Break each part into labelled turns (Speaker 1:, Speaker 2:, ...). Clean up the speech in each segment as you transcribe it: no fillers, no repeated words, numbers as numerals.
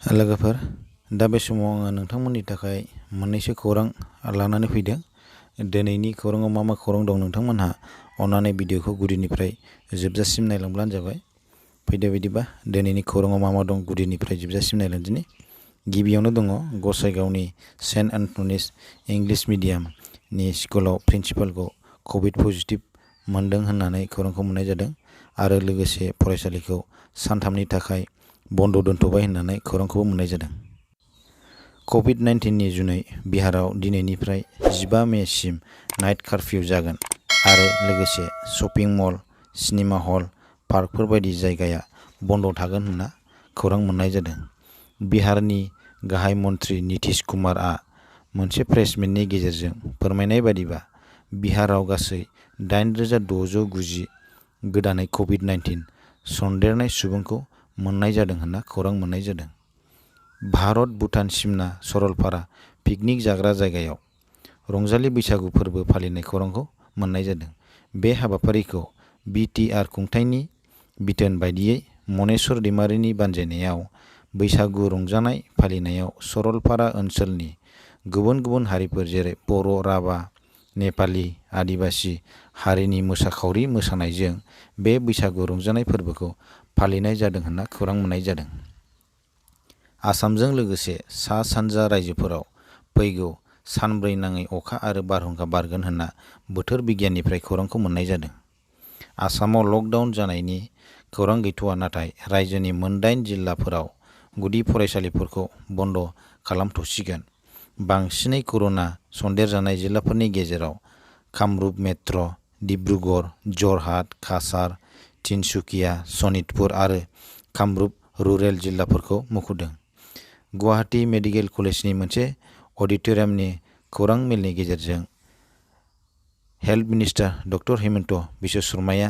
Speaker 1: लोगोफोर दा बे समाव आङो नोंथांमोननि थाखाय मोननैसो खौरां लानानै फैदों। दिनैनि खौराङाव मा मा खौरां दं नोंथांमोनहा अन्नानै भिडिअखौ गुदिनिफ्राय जोबजासिम नायलांब्लानो जाबाय। फैदो बिदिबा दिनैनि खौराङाव मा मा दं गुदिनिफ्राय जोबजासिम नायलांदिनि। गिबियावनो दङ गसाइगावनि सेन्ट एन्थनिस इंलिश मिडियामनि स्कुलाव प्रिन्सिपालखौ कभिड पजिटिभ मोनदों होननानै खौरांखौ मोननाय जादों आरो लोगोसे फरायसालिखौ सानथामनि थाखाय बन्द दोनथ'बाय होननानै खौरांखौबो मोननाय जादों। COVID-19नि जुनै बिहाराव दिनैनिफ्राय 15 मेसिम नाइट कारफिउ जागोन आरो लोगोसे शपिं मल, सिनेमा हल, पार्कफोर बायदि जायगाया बन्द थागोन होनना खौरां मोननाय जादों। बिहारनि गाहाय मन्थ्रि नितीश कुमारआ मोनसे प्रेस मिटनि गेजेरजों फोरमायनाय बादिबा बिहाराव गासै 8,690 गोदानै COVID-19 सन्देरनाय सुबुंखौ मोननाय जादों होनना खौरां मोननाय जादों। भारत भुटान सिमना सरलपारा पिकनिक जाग्रा जायगायाव रंजालि बैसागु फोरबो फालिनाय खौरांखौ मोननाय जादों। बे हाबाफारिखौ BTR खुंथायनि बिथोन बायदियै मनेश्वर दैमारिनि बानजायनायाव बैसागु रंजानाय फालिनायाव सरलपारा ओनसोलनि गुबुन गुबुन हारिफोर जेरै बर', राभा, नेपालि, आदिबासि हारिनि मोसाखावरि मोसानायजों बे बैसागु रंजानाय फोरबोखौ फालिनाय जादों होनना खौरां मोननाय जादों। आसामजों लोगोसे सा-सानजा रायजोफोराव फैगौ सानब्रै नाङै अखा आरो बारहुंखा बारगोन होनना बोथोर बिगियाननिफ्राय खौरांखौ मोननाय जादों। आसामाव लकडाउन जानायनि खौरां गैथ'वा, नाथाय रायजोनि मोन8 जिल्लाफोराव गुदि फरायसालिफोरखौ बन्द खालामथ'सिगोन। बांसिनै कर'ना सन्देरजानाय जिल्लाफोरनि गेजेराव कामरुप मेट्र, डिब्रुगड़, जरहाट, काछार, तिनसुकिया, सनितपुर आरो कामरुप रुरेल जिल्लाफोरखौ मुंख'दों। गुवाहाटी मेडिकेल कलेजनि मोनसे अडिट'रियामनि खौरां मेलनि गेजेरजों health minister doctor Himanta Biswa शर्माया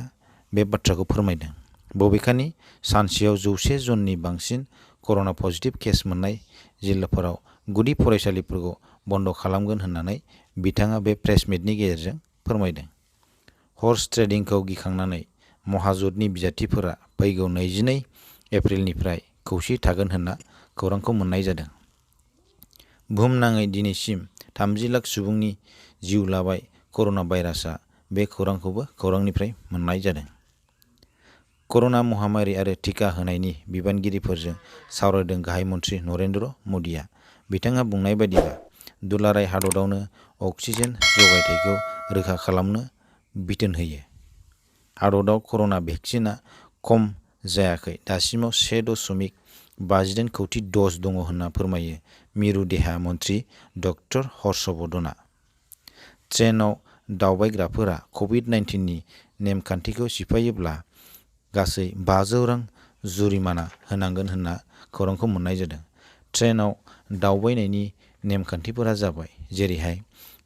Speaker 1: बे बाथ्राखौ फोरमायदों। बबेखानि सानसेयाव 100 जननि बांसिन कर'ना पजिटिभ केस मोननाय जिल्लाफोराव गुदि फरायसालिफोरखौ बन्द खालामगोन होननानै बिथाङा बे प्रेस मिटनि गेजेरजों फोरमायदों। हर्स ट्रेडिंखौ गिखांनानै महाजोतनि बिजाथिफोरा फैगौ 22 एप्रिलनिफ्राय खौसे थागोन होनना खौरांखौ मोननाय जादों। बुहुमनाङै दिनैसिम 30 लाख सुबुंनि जिउ लाबाय कर'ना भाइरासआ बे खौरांखौबो खौरांनिफ्राय मोननाय जादों। कर'ना महामारी आरो टिका होनायनि बिबानगिरिफोरजों सावरायदों गाहाय मन्थ्रि नरेन्द्र मदिआ। बिथाङा बुंनाय बादिबा दुलाराय हादरावनो अक्सिजेन जगायथायखौ रोखा खालामनो बिथोन होयो। हादराव कर'ना भेक्सिनआ खम जायाखै, दासिमाव 1.59 कौटि डज दङ होनना फोरमायो मिरु देहा मन्थ्रि डक्टर हर्षवर्धनआ। ट्रेनआव दावबायग्राफोरा COVID-19नि नेमखान्थिखौ सिफायोब्ला गासै 500 रां जुरिमाना होनांगोन होनना खौरांखौ मोननाय जादों। ट्रेनआव दावबायनायनि नेमखान्थिफोरा जाबाय जेरैहाय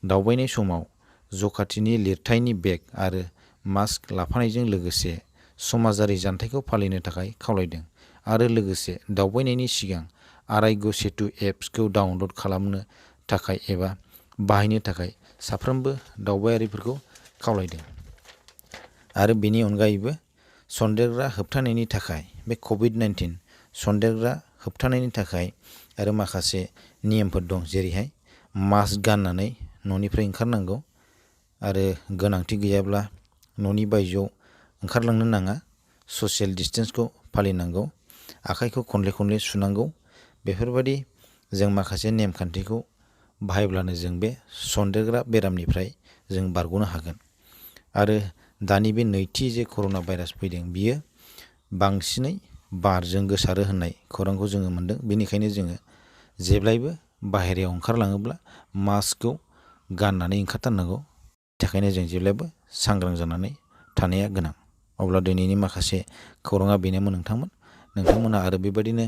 Speaker 1: दावबायनाय समाव जखाथिनि लिरथायनि बेग आरो मास्क लाफानायजों लोगोसे समाजारि जानथायखौ फालिनो थाखाय खावलायदों आरो लोगोसे दावबायनायनि सिगां आरायग' सेतु एप्सखौ डाउनलड खालामनो थाखाय एबा बाहायनो थाखाय साफ्रोमबो दावबायारिफोरखौ खावलायदों। आरो बेनि अनगायैबो सन्देरग्रा होबथानायनि थाखाय बे COVID-19 सन्देरग्रा होबथानायनि थाखाय आरो माखासे नियमफोर दं, जेरैहाय मास्क गाननानै न'निफ्राय ओंखारनांगौ आरो गोनांथि गैयाब्ला न'नि बायजोआव ओंखारलांनो नाङा, ससियेल डिस्टेन्सखौ फालिनांगौ, आखाइखौ खनले खनले सुनांगौ। बेफोरबायदि जों माखासे नेमखान्थिखौ बाहायब्लानो जों बे सन्देरग्रा बेरामनिफ्राय जों बारग'नो हागोन। आरो दानि बे नैथि जे कर'ना भाइरास फैदों बियो बांसिनै बारजों गोसारो होननाय खौरांखौ जोङो मोनदों। बेनिखायनो जोङो जेब्लायबो बाहेरायाव ओंखारलाङोब्ला मास्कखौ गाननानै ओंखारथारनांगौ। थाखायनो जों जेब्लायबो सांग्रां जानानै थानाया गोनां। अब्ला दिनैनि माखासे खौराङा बेनोमोन नोंथांमोना आरो बेबायदिनो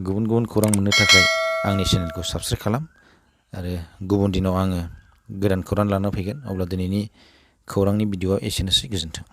Speaker 1: गुबुन गुबुन खौरां मोननो थाखाय आंनि चेनेलखौ साबस्क्राइब खालाम आरो गुबुन दिनाव आङो गोदान खौरां लाना फैगोन। अब्ला दिनैनि खौरांनि भिडिअआ एसेनोसै, गोजोन्थों।